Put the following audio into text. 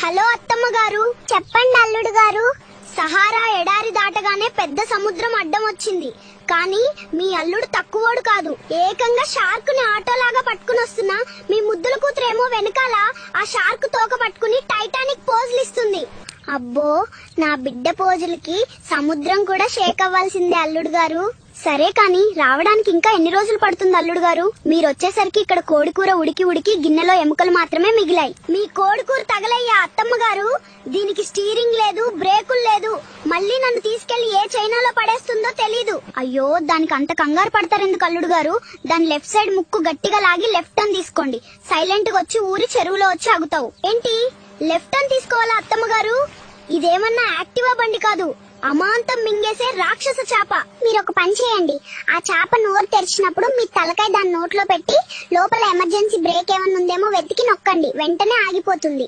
Hello అత్తమ్మ గారు. చెప్పండి అల్లుడు గారు. సహారా ఎడారి దాటగానే పెద్ద సముద్రం అడ్డం వచ్చింది. కానీ మీ అల్లుడు తక్కువోడు కాదు. ఏకంగా షార్క్ ని ఆటోలాగా పట్టుకుని వస్తున్నా మీ ముద్దుల కూతురేమో వెనకాల ఆ షార్క్ తోక పట్టుకుని టైటానిక్ పోజులు ఇస్తుంది. అబ్బో, నా బిడ్డ పోజులకి సముద్రం కూడా షేక్ అవ్వాల్సిందే అల్లుడు గారు. సరే కాని రావడానికి ఇంకా ఎన్ని రోజులు పడుతుంది అల్లుడు గారు? మీరు వచ్చేసరికి ఇక్కడ కోడికూర ఉడికి ఉడికి గిన్నెలో ఎముకలు మాత్రమే మిగిలాయి. మీ కోడికూర తగలయ్యా అత్తమ్మ గారు. దీనికి స్టీరింగ్ లేదు, బ్రేకులు లేదు. మళ్ళీ నన్ను తీసుకెళ్లి ఏ చైనాలో పడేస్తుందో తెలీదు. అయ్యో, దానికి అంత కంగారు పడతారెందుకు అల్లుడు గారు? దాని లెఫ్ట్ సైడ్ ముక్కు గట్టిగా లాగి లెఫ్ట్ టర్న్ తీసుకోండి. సైలెంట్ గా వచ్చి ఊరి చెరువులో వచ్చి ఆగుతావు. ఏంటి లెఫ్ట్ టర్న్ తీసుకోవాలా అత్తమ్మ గారు? ఇదేమన్నా యాక్టివా బండి కాదు, అమాంతం మింగేసే రాక్షస చాప. మీరు ఒక పని చేయండి, ఆ చాప నోరు తెరిచినప్పుడు మీ తలకాయ దాని నోట్లో పెట్టి లోపల ఎమర్జెన్సీ బ్రేక్ ఏమన్నా ఉందేమో వెతికి నొక్కండి, వెంటనే ఆగిపోతుంది.